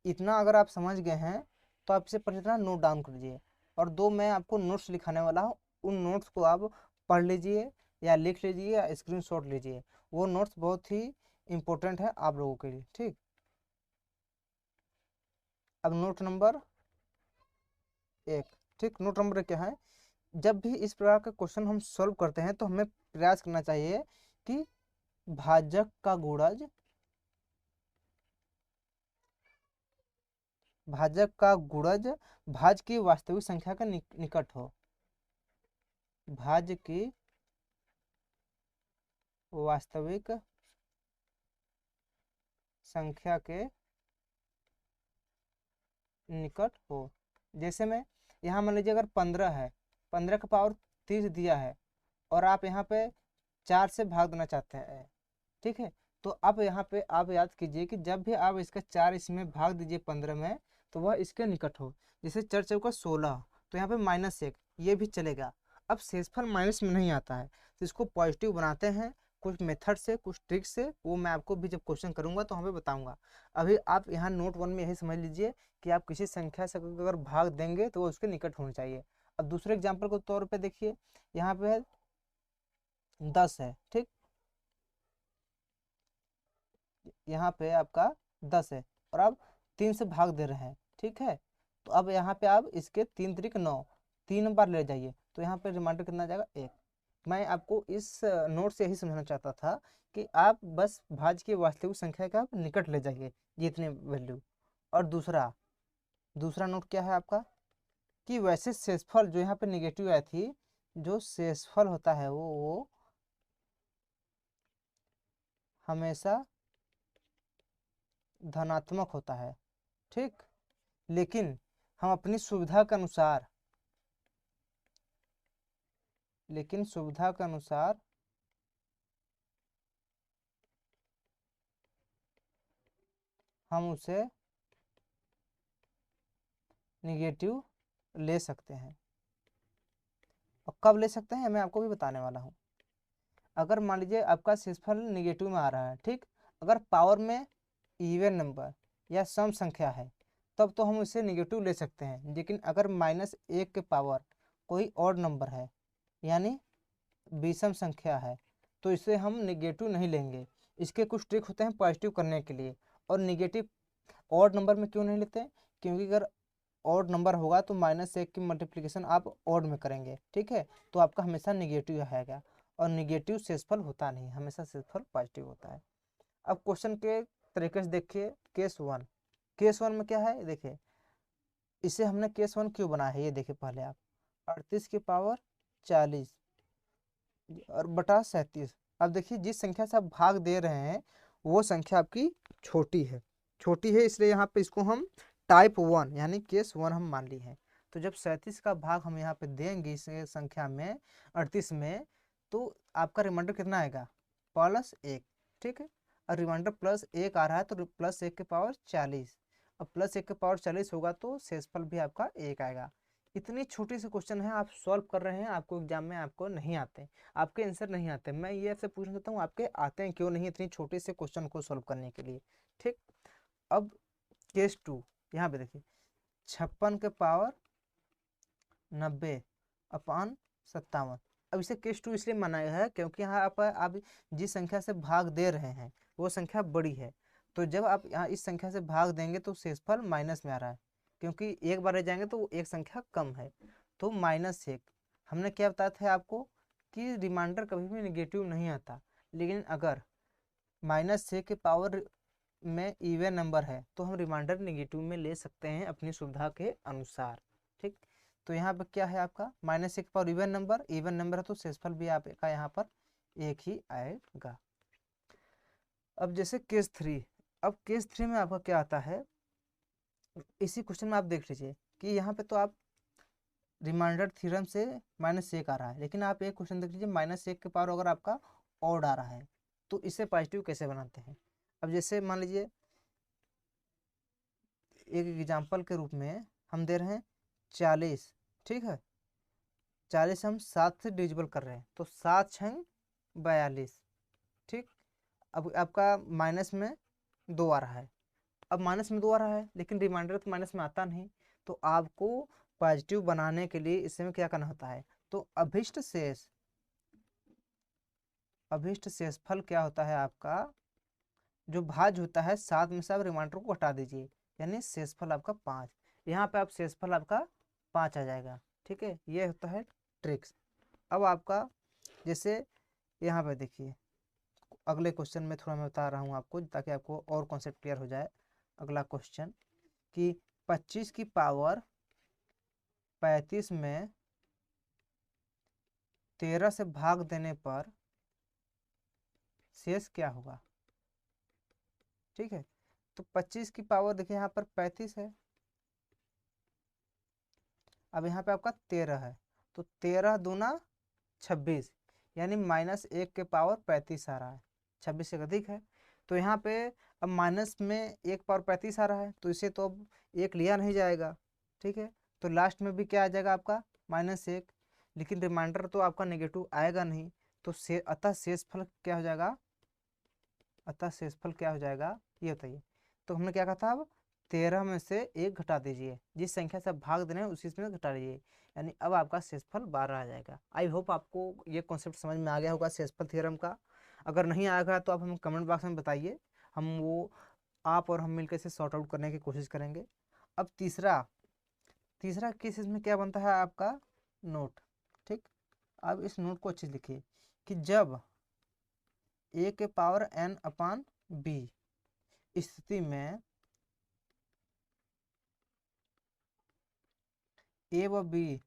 इतना अगर आप समझ गए हैं तो आप इसे पढ़ लेना, नोट डाउन कर लीजिए। और 2 मैं आपको नोट्स लिखाने वाला हूँ, उन नोट्स को आप पढ़ लीजिए या लिख लीजिए या स्क्रीनशॉट लीजिए। वो नोट्स बहुत ही इम्पोर्टेंट है आप लोगों के लिए। ठीक, अब नोट नंबर 1। ठीक, नोट नंबर 1 क्या है, जब भी इस प्रकार का क्वेश्चन हम सॉल्व करते हैं तो हमें प्रयास करना चाहिए कि भाजक का गुणज, भाजक का गुणज भाज्य की वास्तविक संख्या के निकट हो। भाज्य की वास्तविक संख्या के निकट हो। जैसे में यहाँ मान लीजिए अगर 15 है, 15 का पावर 30 दिया है और आप यहाँ पे 4 से भाग देना चाहते हैं। ठीक है, तो अब यहाँ पे आप याद कीजिए कि जब भी आप इसका 4 इसमें भाग दीजिए 15 में, तो वह इसके निकट हो। जैसे 4 चौका 16, तो यहाँ पे -1 ये भी चलेगा। अब शेषफल माइनस में नहीं आता है, तो इसको पॉजिटिव बनाते हैं कुछ मेथड से, कुछ ट्रिक से। वो मैं आपको भी जब क्वेश्चन करूंगा तो हमें बताऊंगा। अभी आप यहाँ नोट 1 में यही समझ लीजिए कि आप किसी संख्या से अगर भाग देंगे तो वो उसके निकट होनी चाहिए। अब दूसरे एग्जाम्पल के तौर पर देखिए, यहाँ पे 10 है। ठीक, यहाँ पे आपका 10 है और आप 3 से भाग दे रहे हैं। ठीक है, तो अब यहाँ पे आप इसके 3 त्रिक 9, 3 बार ले जाइए, तो यहाँ पे रिमाइंडर कितना आ जाएगा 1। मैं आपको इस नोट से यही समझाना चाहता था कि आप बस भाज्य की वास्तविक संख्या का निकट ले जाइए जितने वैल्यू। और दूसरा दूसरा नोट क्या है आपका, कि वैसे शेषफल जो यहाँ पे निगेटिव आई थी, जो शेषफल होता है वो हमेशा धनात्मक होता है। ठीक, लेकिन हम अपनी सुविधा के अनुसार, लेकिन सुविधा के अनुसार हम उसे निगेटिव ले सकते हैं। और कब ले सकते हैं मैं आपको भी बताने वाला हूँ। अगर मान लीजिए आपका शेषफल निगेटिव में आ रहा है, ठीक, अगर पावर में इवन नंबर या सम संख्या है तब तो हम इसे निगेटिव ले सकते हैं। लेकिन अगर -1 के पावर कोई और नंबर है, यानी विषम संख्या है, तो इसे हम निगेटिव नहीं लेंगे। इसके कुछ ट्रिक होते हैं पॉजिटिव करने के लिए। और निगेटिव ऑड नंबर में क्यों नहीं लेते, क्योंकि अगर ऑड नंबर होगा तो -1 की मल्टीप्लिकेशन आप ऑड में करेंगे। ठीक है, तो आपका हमेशा निगेटिव आएगा। और निगेटिव शेषफल होता नहीं, हमेशा शेषफल पॉजिटिव होता है। अब क्वेश्चन के तरीके से देखिए, केस वन में क्या है, देखिए इसे हमने केस वन क्यों बनाया है, ये देखिए पहले आप 38 की पावर 40 और बटा 37। अब देखिए जिस संख्या से आप भाग दे रहे हैं वो संख्या आपकी छोटी है, इसलिए यहाँ पे इसको हम टाइप वन यानी केस वन हम मान ली है। तो जब 37 का भाग हम यहाँ पे देंगे इस संख्या में 38 में, तो आपका रिमाइंडर कितना आएगा, +1, ठीक है। और रिमाइंडर +1 आ रहा है तो +1 के पावर 40, अब +1 के पावर 40 होगा तो शेषफल भी आपका 1 आएगा। इतनी छोटी सी क्वेश्चन है, आप सॉल्व कर रहे हैं, आपको एग्जाम में आपको नहीं आते, आपके आंसर नहीं आते। मैं ये आपसे पूछना चाहता हूँ आपके आते हैं क्यों नहीं इतनी छोटे से क्वेश्चन को सॉल्व करने के लिए, ठीक। अब केस टू, यहाँ पे देखिए 56 के पावर 90/57। अब इसे केस टू इसलिए माना गया है क्योंकि यहाँ पर आप जिस संख्या से भाग दे रहे हैं वो संख्या बड़ी है, तो जब आप यहाँ इस संख्या से भाग देंगे तो शेषफल माइनस में आ रहा है, क्योंकि एक बार रह जाएंगे तो एक संख्या कम है, तो -1। हमने क्या बताया था आपको कि रिमाइंडर कभी भी निगेटिव नहीं आता, लेकिन अगर -6 के पावर में इवन नंबर है तो हम रिमाइंडर निगेटिव में ले सकते हैं अपनी सुविधा के अनुसार, ठीक। तो यहाँ पर क्या है आपका -6 के पावर इवन नंबर है तो शेषफल भी आपका यहाँ पर एक ही आएगा। अब जैसे केस थ्री, अब केस थ्री में आपका क्या आता है, इसी क्वेश्चन में आप देख लीजिए कि यहाँ पे तो आप रिमाइंडर थ्योरम से -1 आ रहा है, लेकिन आप एक क्वेश्चन देख लीजिए -1 के पावर अगर आपका ऑड आ रहा है तो इसे पॉजिटिव कैसे बनाते हैं। अब जैसे मान लीजिए एक एग्जाम्पल के रूप में हम दे रहे हैं 40, ठीक है, 40 हम 7 से डिविजिबल कर रहे हैं तो 7×42, ठीक। अब आपका माइनस में 2 आ रहा है, अब माइनस में 2 आ रहा है लेकिन रिमाइंडर तो माइनस में आता नहीं, तो आपको पॉजिटिव बनाने के लिए इसमें क्या करना होता है, तो अभिष्ट शेषफल क्या होता है आपका, जो भाज्य होता है 7 में से आप रिमाइंडर को हटा दीजिए, यानी शेषफल आपका 5। यहाँ पे आप शेषफल आपका 5 आ जाएगा, ठीक है, ये होता है ट्रिक्स। अब आपका जैसे यहाँ पे देखिए अगले क्वेश्चन में थोड़ा मैं बता रहा हूँ आपको ताकि आपको और कॉन्सेप्ट क्लियर हो जाए। अगला क्वेश्चन कि 25 की पावर 35 में 13 से भाग देने पर शेष क्या होगा, ठीक है। तो 25 की पावर देखिए यहाँ पर 35 है, अब यहाँ पे आपका 13 है, तो 13 दूना 26, यानी -1 के पावर 35 आ रहा है, 26 से अधिक है। तो यहाँ पे अब माइनस में 1 पावर 35 आ रहा है तो इसे तो अब 1 लिया नहीं जाएगा, ठीक है। तो लास्ट में भी क्या आ जाएगा आपका -1, लेकिन रिमाइंडर तो आपका नेगेटिव आएगा नहीं, तो अतः शेषफल क्या हो जाएगा, ये बताइए। तो हमने क्या कहा था, अब 13 में से 1 घटा दीजिए, जिस संख्या से आप भाग दे रहे हैं उसी में घटा लीजिए, यानी अब आपका शेषफल 12 आ जाएगा। आई होप आपको ये कॉन्सेप्ट समझ में आ गया होगा शेषफल थ्योरम का। अगर नहीं आएगा तो आप हमें कमेंट बॉक्स में बताइए, हम वो आप और हम मिलकर इसे सॉर्ट आउट करने की कोशिश करेंगे। अब तीसरा केस इसमें क्या बनता है आपका नोट, ठीक। अब इस नोट को अच्छे से लिखिए कि जब a के पावर n/b स्थिति में a व b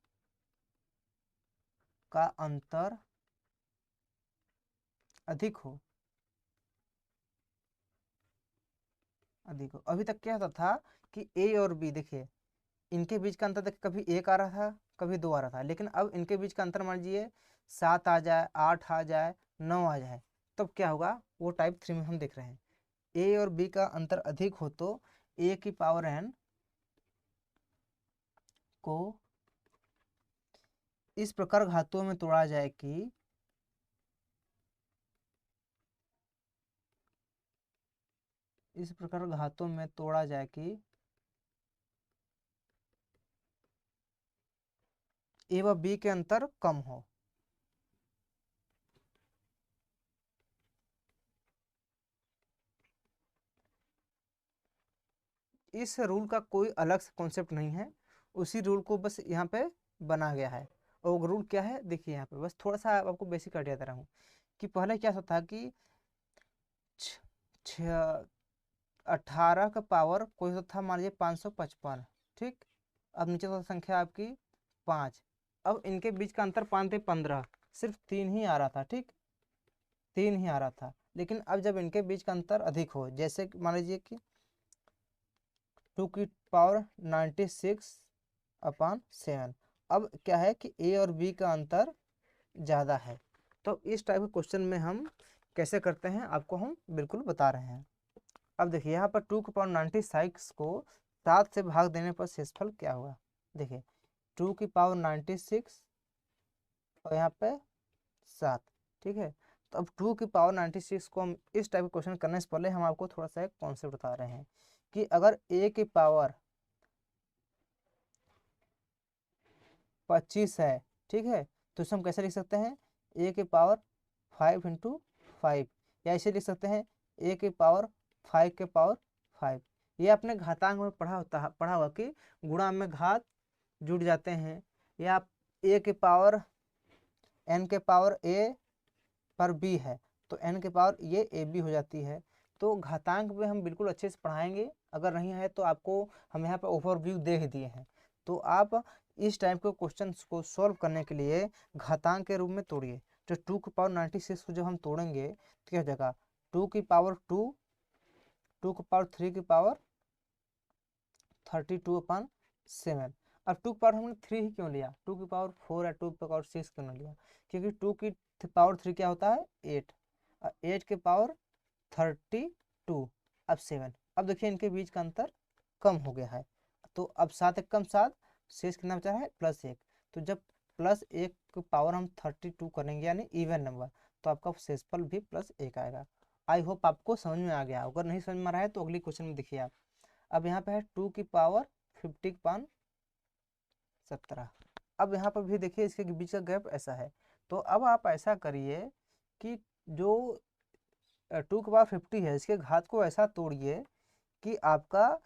का अंतर अधिक हो। अभी तक क्या होता था कि a और b देखिए इनके बीच का अंतर देखिए कभी 1 आ रहा था कभी 2 आ रहा था, लेकिन अब इनके बीच का अंतर मान लीजिए 7 आ जाए, 8 आ जाए, 9 आ जाए, तब क्या होगा, वो टाइप 3 में हम देख रहे हैं। a और b का अंतर अधिक हो तो a की पावर n को इस प्रकार घातों में तोड़ा जाए कि a व b के अंतर कम हो। इस रूल का कोई अलग से कॉन्सेप्ट नहीं है, उसी रूल को बस यहाँ पे बना गया है। और रूल क्या है देखिए यहाँ पे, बस थोड़ा सा आपको बेसिक आइडिया दे रहा हूँ कि पहले क्या होता था कि 18 का पावर कोई होता था मान लीजिए 555, ठीक। अब नीचे तो संख्या आपकी 5, अब इनके बीच का अंतर 5 × 15, सिर्फ 3 ही आ रहा था, ठीक, 3 ही आ रहा था। लेकिन अब जब इनके बीच का अंतर अधिक हो, जैसे कि मान लीजिए कि 2 की पावर 96/7, अब क्या है कि ए और बी का अंतर ज़्यादा है। तो इस टाइप के क्वेश्चन में हम कैसे करते हैं आपको हम बिल्कुल बता रहे हैं। अब देखिए यहाँ पर 2 की पावर 96 को 7 से भाग देने पर शेषफल क्या हुआ। देखिए 2 की पावर 96 और यहाँ पे 7, ठीक है। तो अब 2 की पावर 96 को हम इस टाइप के क्वेश्चन करने से पहले हम आपको थोड़ा सा एक कॉन्सेप्ट बता रहे हैं कि अगर ए की पावर 25 है, ठीक है, तो इसे हम कैसे लिख सकते हैं, ए की पावर 5 × 5, या इसे लिख सकते हैं ए की पावर 5 के पावर 5। ये आपने घातांक में पढ़ा हुआ कि गुणा में घात जुड़ जाते हैं, या ए के पावर एन के पावर ए पर बी है तो एन के पावर ये ए बी हो जाती है। तो घातांक में हम बिल्कुल अच्छे से पढ़ाएंगे, अगर नहीं है तो आपको हम यहाँ पर ओवरव्यू दे ही दिए हैं। तो आप इस टाइप के क्वेश्चन को सॉल्व करने के लिए घातांक के रूप में तोड़िए। तो 2 की पावर 96 को जब हम तोड़ेंगे तो क्या हो जाएगा, 2 की पावर 2, 2 की पावर 3 की पावर 32/7। अब 2 की पावर हमने 3 ही क्यों लिया, 2 की पावर 4 या 2 की पावर 6 क्यों नहीं लिया, क्योंकि 2 की पावर 3 क्या होता है 8, और 8 के पावर 32 अब 7। अब देखिए इनके बीच का अंतर कम हो गया है, तो अब 7 एक कम 7, शेष कितना बचा है +1। तो जब +1 की पावर हम 32 करेंगे यानी इवन नंबर, तो आपका शेषफल भी +1 आएगा। आई होप आपको समझ में आ गया, अगर नहीं समझ में आ रहा है तो अगली क्वेश्चन में देखिए आप। अब यहाँ पे है 2 की पावर 50/17। अब यहाँ पर भी देखिए इसके बीच का गैप ऐसा है, तो अब आप ऐसा करिए कि जो 2 की पावर 50 है इसके घात को ऐसा तोड़िए कि आपका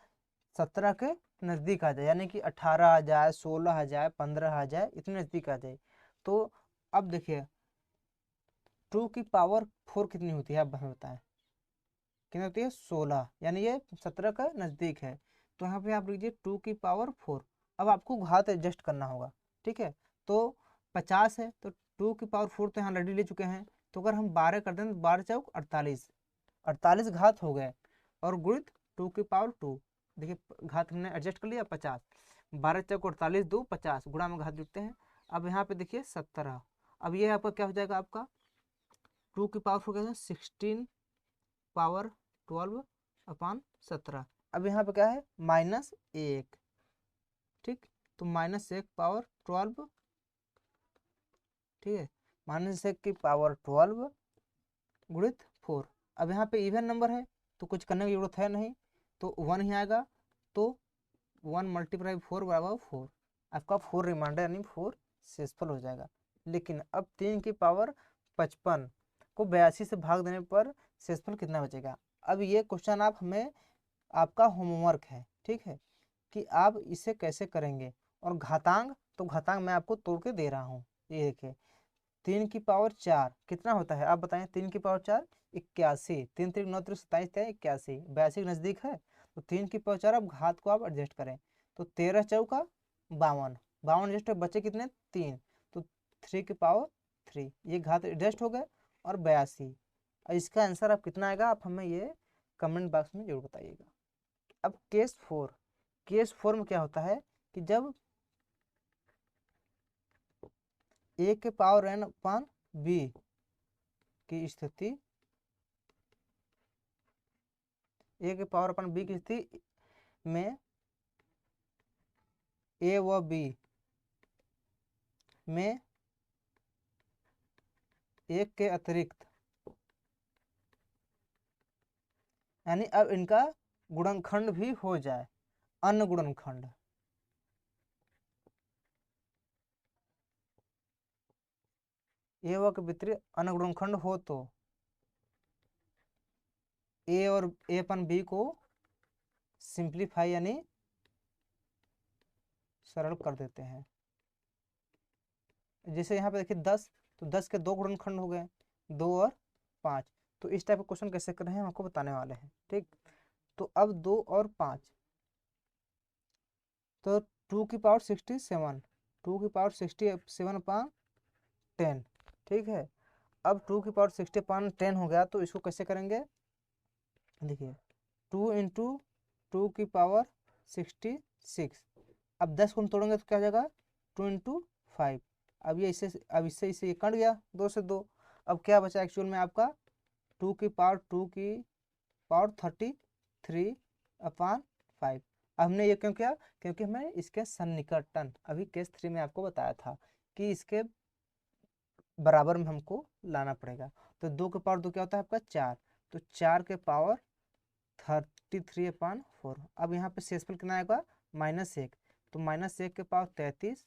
17 के नज़दीक आ जाए, यानी कि 18 आ जाए, 16 आ जाए, 15 आ जाए, इतने नज़दीक आ जाए। तो अब देखिए 2 की पावर 4 कितनी होती है, आप हमें बताएं कितनी होती है, 16, यानी ये 17 का नज़दीक है। तो यहाँ पे आप लीजिए 2 की पावर 4। अब आपको घात एडजस्ट करना होगा, ठीक है। तो 50 है तो 2 की पावर 4 तो यहाँ ऑलरेडी ले चुके हैं, तो अगर हम 12 कर दें तो 12 चौक 48, 48 घात हो गए, और गुणित 2 की पावर 2। देखिए घात हमने एडजस्ट कर लिया 50, 12 चौक 48, 2 50, गुणा में घात जुड़ते हैं। अब यहाँ पे देखिए 17, अब ये आपका क्या हो जाएगा, आपका 2 की पावर 4 क्या है 16 पावर 12/17। अब यहाँ पे क्या है -1, ठीक, तो -1 पावर 12, ठीक है, -1 की पावर 12 गुणित 4। अब यहाँ पे इवन नंबर है तो कुछ करने की जरूरत है नहीं, तो 1 ही आएगा, तो 1 × 4 = 4, आपका 4 रिमाइंडर यानी 4 शेषफल हो जाएगा। लेकिन अब 3 की पावर 55 को 82 से भाग देने पर शेषफल कितना बचेगा। अब ये क्वेश्चन आप हमें, आपका होमवर्क है, ठीक है, कि आप इसे कैसे करेंगे। और घातांक, तो घातांक मैं आपको तोड़ के दे रहा हूँ, ये देखिए 3 की पावर 4 कितना होता है आप बताएं, 3 की पावर 4 81, 3 3 9 3 27 81, 82 के नज़दीक है। तो 3 की पावर 4, अब घात को आप एडजस्ट करें, तो 13 चौका 52, 52 एडजस्ट बचे कितने 3, तो 3 की पावर 3, ये घात एडजस्ट हो गए, और 82। और इसका आंसर आप कितना आएगा, आप हमें ये कमेंट बॉक्स में जरूर बताइएगा। अब केस 4 में क्या होता है कि जब a/n/b की स्थिति, a/b की स्थिति में a व b में एक के अतिरिक्त, यानी अब इनका गुणनखंड भी हो जाए, अन्य गुणनखंड, ए व के विपरीत अन्य गुणनखंड हो तो ए और a/b को सिंप्लीफाई यानी सरल कर देते हैं। जैसे यहाँ पे देखिए 10, तो 10 के 2 गुणनखंड हो गए, 2 और 5। तो इस टाइप का क्वेश्चन कैसे कर रहे हैं हम आपको बताने वाले हैं, ठीक। तो अब 2 और 5, तो 2 की पावर 67, 2 की पावर 67 अपान 10, ठीक है। अब 2 की पावर 60 अपान 10 हो गया, तो इसको कैसे करेंगे, देखिए 2 इंटू 2 की पावर 66। अब 10 को हम तोड़ेंगे तो क्या हो जाएगा, 2 इंटू 5। अब इससे ये कट गया, 2 से 2। अब क्या बचा एक्चुअल में आपका, 2 की पावर 33 अपान 5। हमने ये क्यों किया, क्योंकि हमें इसके सन्निकटन, अभी केस 3 में आपको बताया था कि इसके बराबर में हमको लाना पड़ेगा। तो 2 के पावर 2 क्या होता है आपका 4, तो 4 के पावर 33 अपान 4। अब यहाँ पे शेषफल कितना आएगा, -1, तो -1 के पावर 33,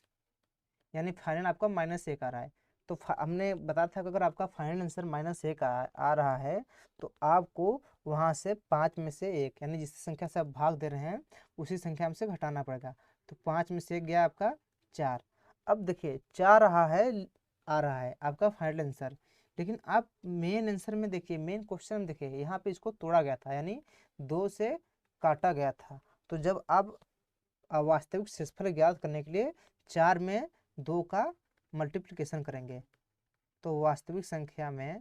यानी फाइनल आपका -1 आ रहा है। तो हमने बताया था कि अगर आपका फाइनल आंसर -1 आ रहा है, तो आपको वहाँ से 5 में से 1, यानी जिस संख्या से आप भाग दे रहे हैं उसी संख्या में से घटाना पड़ेगा। तो 5 में से 1 गया आपका 4। अब देखिए 4 आ रहा है आपका फाइनल आंसर, लेकिन आप मेन आंसर में देखिए, मेन क्वेश्चन में देखिए, यहाँ पे इसको तोड़ा गया था, यानी 2 से काटा गया था। तो जब आप वास्तविक शेषफल ज्ञात करने के लिए 4 में 2 का मल्टीप्लिकेशन करेंगे, तो वास्तविक संख्या में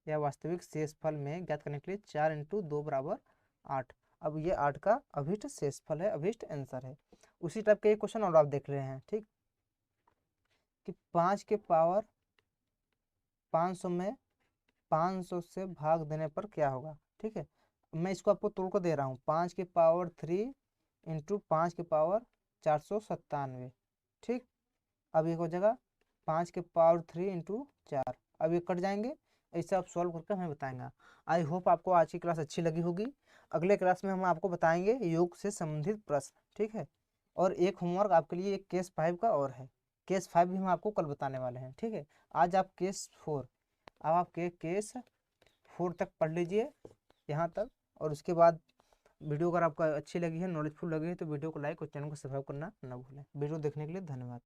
या वास्तविक शेषफल में ज्ञात करने के लिए 4 इंटू 2 बराबर 8। अब ये 8 का अभिष्ट शेषफल है, अभिष्ट आंसर है। उसी टाइप के क्वेश्चन और आप देख रहे हैं, ठीक, कि 5 के पावर 500 में 500 से भाग देने पर क्या होगा, ठीक है। मैं इसको आपको तोड़ कर दे रहा हूँ, 5 के पावर 3 इंटू 5 के पावर 497, ठीक। अब ये हो जाएगा 5 के पावर 3 इंटू 4। अब ये कट जाएंगे, ऐसे आप सॉल्व करके हमें बताएंगे। आई होप आपको आज की क्लास अच्छी लगी होगी। अगले क्लास में हम आपको बताएंगे योग से संबंधित प्रश्न, ठीक है। और एक होमवर्क आपके लिए एक केस 5 का और है, केस 5 भी हम आपको कल बताने वाले हैं, ठीक है। आज आप केस 4, अब आप केस 4 तक पढ़ लीजिए यहाँ तक, और उसके बाद वीडियो अगर आपको अच्छी लगी है, नॉलेजफुल लगी है, तो वीडियो को लाइक और चैनल को सब्सक्राइब करना ना भूलें। वीडियो देखने के लिए धन्यवाद।